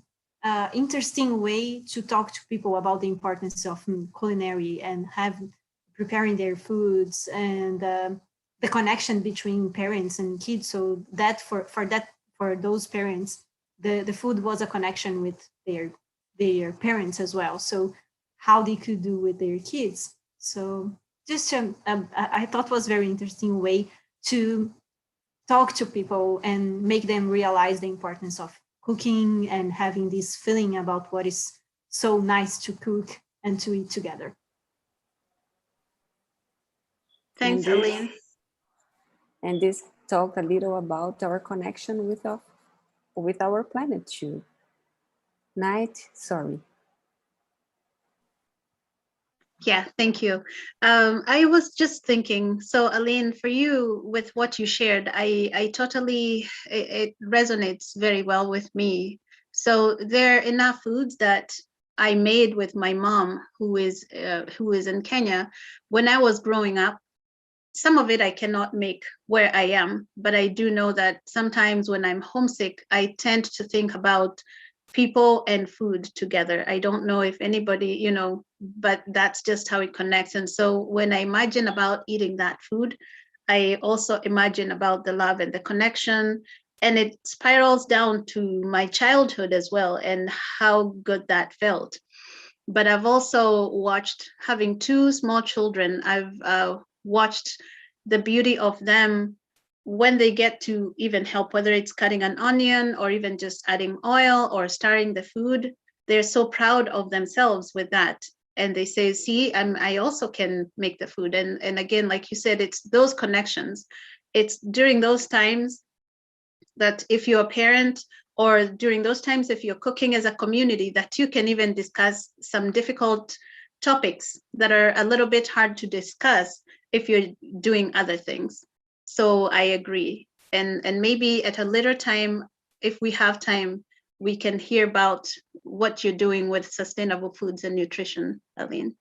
Speaker 9: interesting way to talk to people about the importance of culinary and preparing their foods and the connection between parents and kids. So that for those parents, the food was a connection with their parents as well. So how they could do with their kids. So just I thought was very interesting way to talk to people and make them realize the importance of cooking and having this feeling about what is so nice to cook and to eat together.
Speaker 6: Thanks, Aline.
Speaker 2: And this talk a little about our connection with our planet too. Sorry.
Speaker 6: Yeah, thank you. I was just thinking, so Aline, for you, with what you shared, I totally, it resonates very well with me. So there are enough foods that I made with my mom, who is in Kenya. When I was growing up, some of it I cannot make where I am, but I do know that sometimes when I'm homesick, I tend to think about people and food together. I don't know if anybody, but that's just how it connects. And so when I imagine about eating that food, I also imagine about the love and the connection, and it spirals down to my childhood as well and how good that felt. But I've also watched, having two small children, I've watched the beauty of them when they get to even help, whether it's cutting an onion or even just adding oil or stirring the food. They're so proud of themselves with that. And they say, see, I also can make the food. And again, like you said, it's those connections. It's during those times that if you're a parent, or during those times if you're cooking as a community, that you can even discuss some difficult topics that are a little bit hard to discuss if you're doing other things. So I agree. And maybe at a later time, if we have time, we can hear about what you're doing with sustainable foods and nutrition, Aline.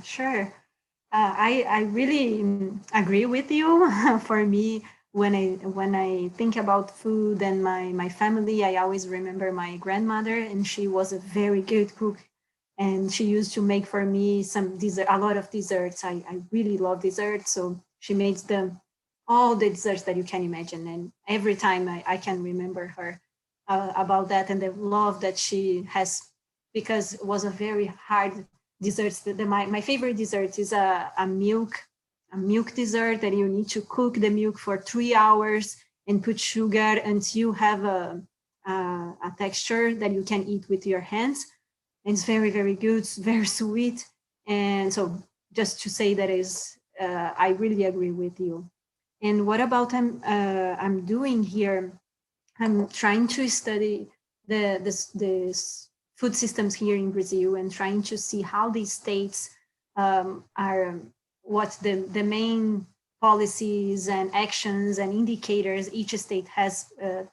Speaker 9: Sure. I really agree with you. For me, when I think about food and my family, I always remember my grandmother, and she was a very good cook. And she used to make for me a lot of desserts. I really love desserts. So she makes all the desserts that you can imagine. And every time I can remember her about that and the love that she has, because it was a very hard desserts. My favorite dessert is a milk dessert that you need to cook the milk for 3 hours and put sugar until you have a texture that you can eat with your hands. And it's very, very good. It's very sweet. And so just to say that I really agree with you. And what about I'm doing here? I'm trying to study this food systems here in Brazil and trying to see how these states are, what the main policies and actions and indicators each state has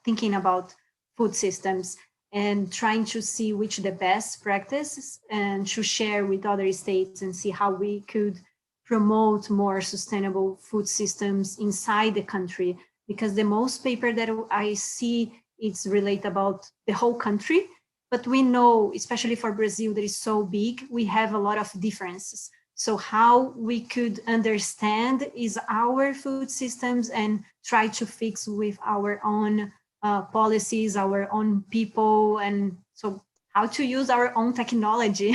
Speaker 9: thinking about food systems. and trying to see which the best practices and to share with other states and see how we could promote more sustainable food systems inside the country. Because the most paper that I see, it's relate about the whole country, but we know, especially for Brazil, that is so big, we have a lot of differences. So how we could understand is our food systems and try to fix with our own policies, our own people, and so how to use our own technology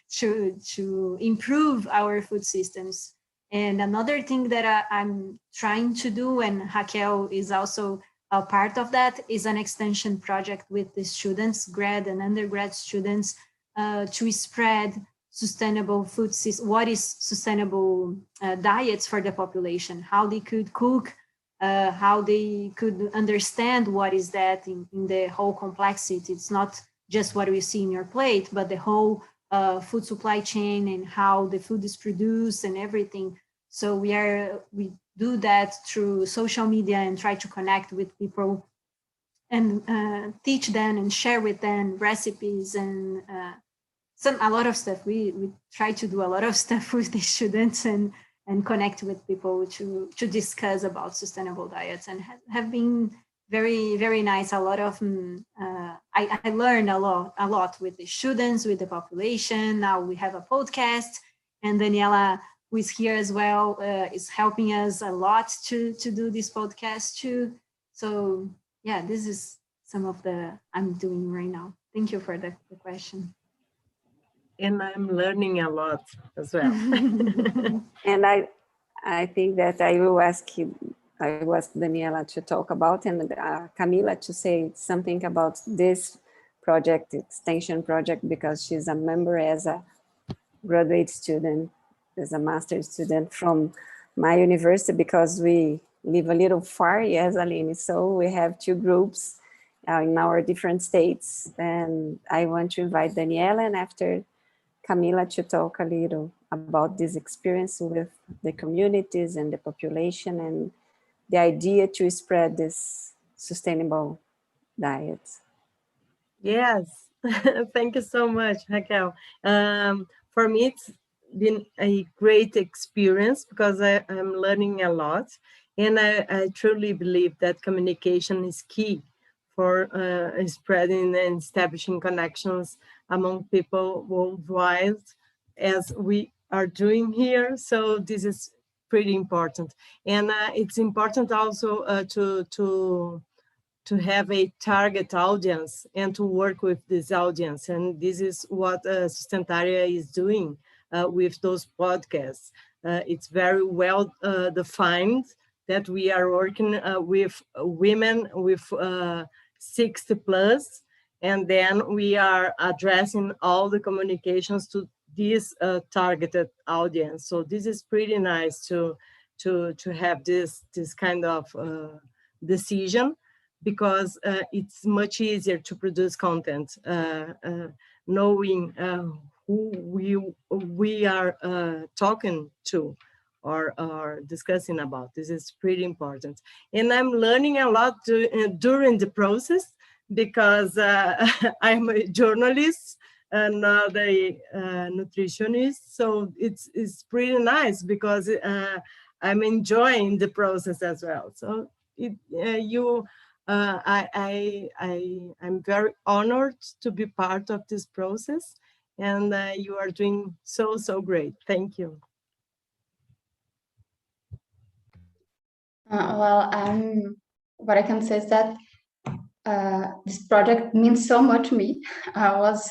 Speaker 9: to improve our food systems. And another thing that I'm trying to do, and Raquel is also a part of that, is an extension project with the students, grad and undergrad students, to spread sustainable food systems. What is sustainable diets for the population? How they could cook, how they could understand what is that in the whole complexity. It's not just what we see in your plate, but the whole food supply chain and how the food is produced and everything. So we do that through social media and try to connect with people and teach them and share with them recipes and a lot of stuff. We try to do a lot of stuff with the students and connect with people to discuss about sustainable diets, and have been very, very nice. A lot of I learned a lot with the students, with the population. Now we have a podcast, and Daniela, who is here as well, is helping us a lot to do this podcast too. So yeah, this is some of the I'm doing right now. Thank you for the question.
Speaker 11: And I'm learning a lot as well.
Speaker 2: And I think that I will ask Daniela to talk about, and Camila to say something about this project, extension project, because she's a member as a graduate student, as a master's student from my university, because we live a little far, yes, Aline, so we have two groups in our different states, and I want to invite Daniela and after Camila to talk a little about this experience with the communities and the population and the idea to spread this sustainable diet.
Speaker 11: Yes, thank you so much, Raquel. For me, it's been a great experience because I'm learning a lot, and I truly believe that communication is key for spreading and establishing connections among people worldwide, as we are doing here. So this is pretty important, and it's important also to have a target audience and to work with this audience. And this is what Sustentaria is doing with those podcasts. It's very well defined that we are working with women with 60 plus, and then we are addressing all the communications to this targeted audience. So this is pretty nice to have this kind of decision, because it's much easier to produce content knowing who we are talking to or discussing about. This is pretty important. And I'm learning a lot during the process, because I'm a journalist and not a nutritionist. So it's pretty nice because I'm enjoying the process as well. So I'm very honored to be part of this process, and you are doing so great. Thank you.
Speaker 4: What I can say is that this project means so much to me. I was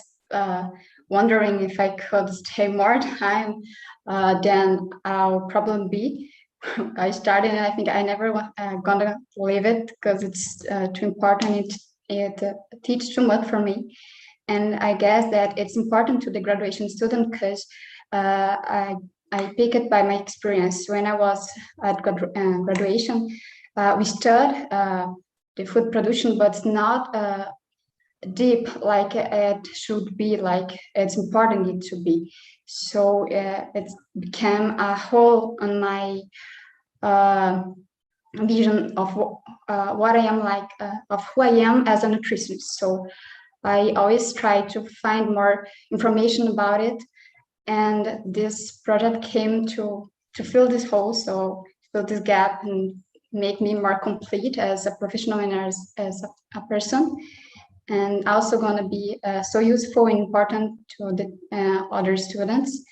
Speaker 4: wondering if I could stay more time than I'll probably be. I started, and I think I never gonna leave it because it's too important. It teaches too much for me, and I guess that it's important to the graduation student because I pick it by my experience. When I was at graduation, we studied the food production, but it's not deep like it should be, like it's important it to be. So it became a hole on my vision of what I am, like of who I am as a nutritionist. So I always try to find more information about it. And this project came to fill this hole, so fill this gap and make me more complete as a professional and as a person. And also going to be so useful and important to the other students.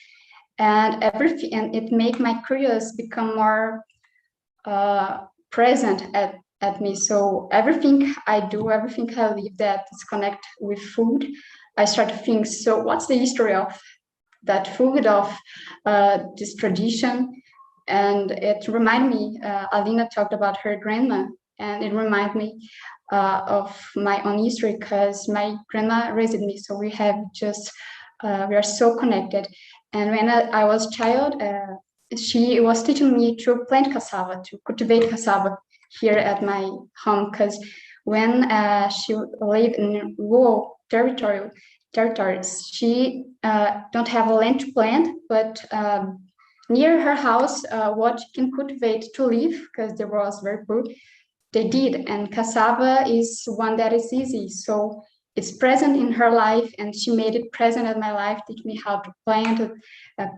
Speaker 4: And everything, and it make my curiosity become more present at me. So everything I do, everything I live that is connected with food, I start to think, so what's the history of that food, of this tradition? And it reminded me, Alina talked about her grandma, and it reminded me of my own history, because my grandma raised me, so we have just, we are so connected. And when I was a child, she was teaching me to plant cassava, to cultivate cassava here at my home, because when she lived in rural territories, she don't have a land to plant, but near her house, what she can cultivate to live, because there was very poor, they did. And cassava is one that is easy, so it's present in her life, and she made it present in my life, teach me how to plant,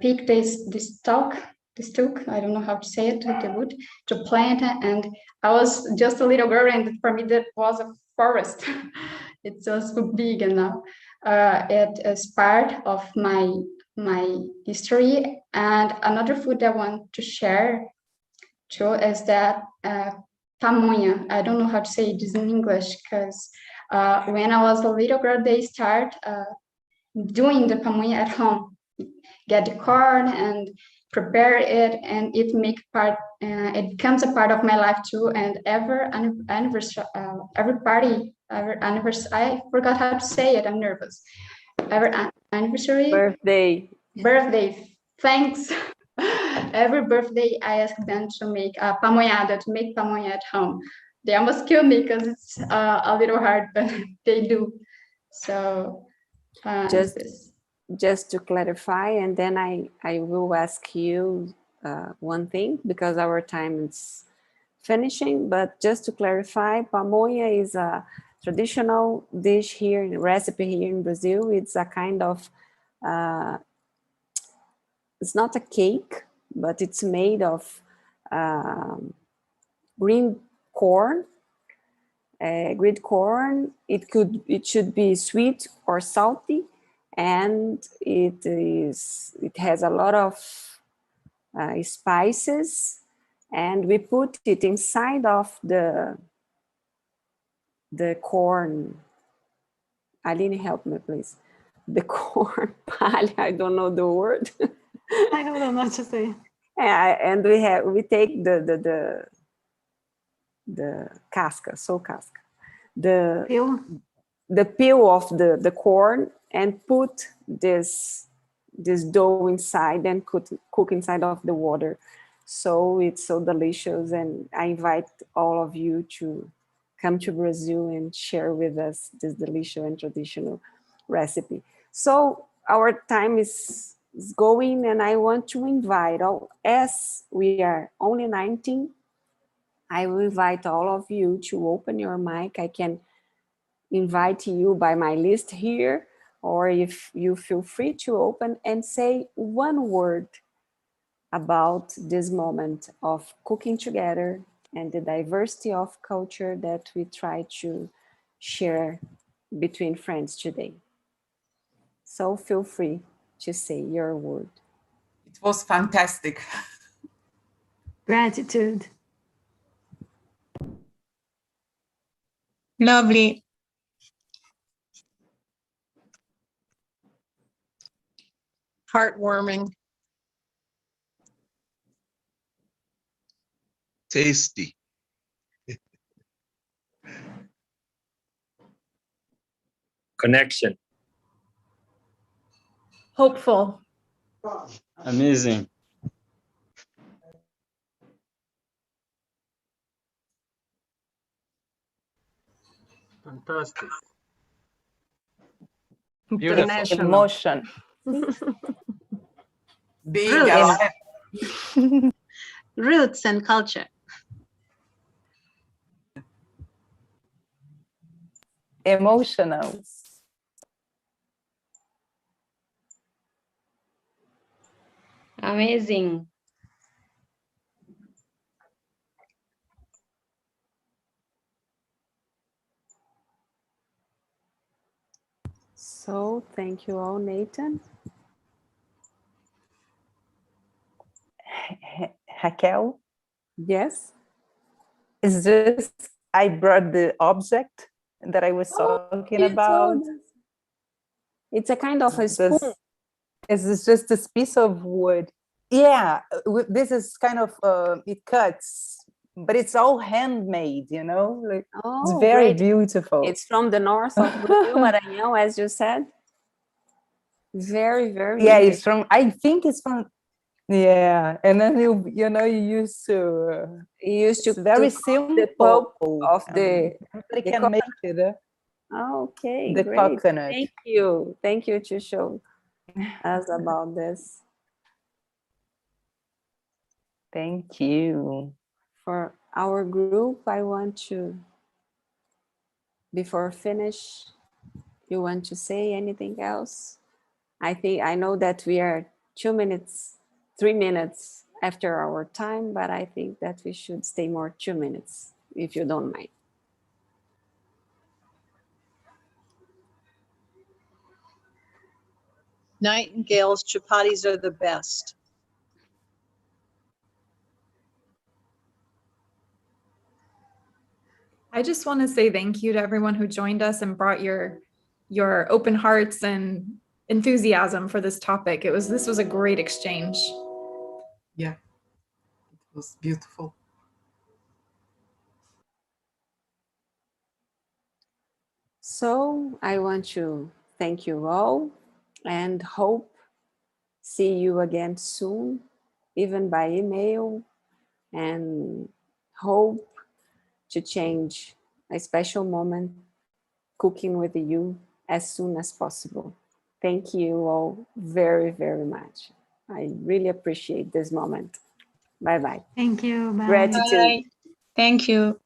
Speaker 4: pick this stalk, I don't know how to say it, the wood, to plant. And I was just a little girl, and for me that was a forest. It's just so big. And now it is part of my history. And another food I want to share too is that pamonha. I don't know how to say this in English, because when I was a little girl, they start doing the pamonha at home, get the corn and prepare it, and it becomes a part of my life too. And every anniversary, every party, every anniversary, I forgot how to say it, I'm nervous. Every anniversary, birthday, thanks. Every birthday, I ask them to make pamonha at home. They almost kill me because it's a little hard, but they do. So
Speaker 2: just to clarify, and then I will ask you one thing, because our time is finishing. But just to clarify, pamonha is a traditional dish here, recipe here in Brazil. It's a kind of it's not a cake, but it's made of green corn. Green corn. It should be sweet or salty, and it has a lot of spices, and we put it inside of the corn. Aline, help me, please. The corn palha, I don't know the word.
Speaker 9: I don't know what to say.
Speaker 2: Yeah, and we take the casca, the peel of the corn, and put this dough inside and cook inside of the water. So it's so delicious, and I invite all of you to come to Brazil and share with us this delicious and traditional recipe. So our time is going, and I want to invite as we are only 19, I will invite all of you to open your mic. I can invite you by my list here, or if you feel free to open and say one word about this moment of cooking together and the diversity of culture that we try to share between friends today. So feel free to say your word.
Speaker 3: It was fantastic.
Speaker 9: Gratitude.
Speaker 19: Lovely. Heartwarming.
Speaker 20: Tasty.
Speaker 7: Connection.
Speaker 5: Hopeful.
Speaker 21: Amazing.
Speaker 8: Fantastic.
Speaker 21: Beautiful.
Speaker 18: Emotion.
Speaker 3: Being alive.
Speaker 6: Roots and culture.
Speaker 18: Emotional.
Speaker 19: Amazing.
Speaker 2: So thank you all, Nathan.
Speaker 18: Raquel?
Speaker 2: Yes?
Speaker 18: It's just, I brought the object that I was talking about.
Speaker 2: It's a kind of a spoon.
Speaker 18: It's just this piece of wood. Yeah, this is kind of, it cuts, but it's all handmade, you know? Like, it's very
Speaker 2: great.
Speaker 18: beautiful.
Speaker 2: It's from the north of Brazil, Maranhão, as you said. Very, very
Speaker 18: Yeah,
Speaker 2: nice.
Speaker 18: it's from, I think it's from, yeah. And then you used to,
Speaker 2: it's
Speaker 18: very
Speaker 2: simple.
Speaker 18: simple.
Speaker 2: The pulp of the,
Speaker 18: everybody can make it.
Speaker 2: Okay,
Speaker 18: the
Speaker 2: great.
Speaker 18: coconut.
Speaker 2: Thank you. Thank you to show us about this.
Speaker 18: Thank you.
Speaker 2: For our group, I want to, before finish, you want to say anything else? I know that we are 3 minutes after our time, but I think that we should stay more 2 minutes, if you don't mind.
Speaker 20: Nightingales, chapatis are the best.
Speaker 5: I just want to say thank you to everyone who joined us and brought your open hearts and enthusiasm for this topic. This was a great exchange.
Speaker 3: Yeah, it was beautiful.
Speaker 2: So I want to thank you all and hope see you again soon, even by email, and hope to change a special moment cooking with you as soon as possible. Thank you all very, very much. I really appreciate this moment. Bye-bye.
Speaker 9: Thank you. Bye.
Speaker 2: Gratitude.
Speaker 19: Bye. Thank you.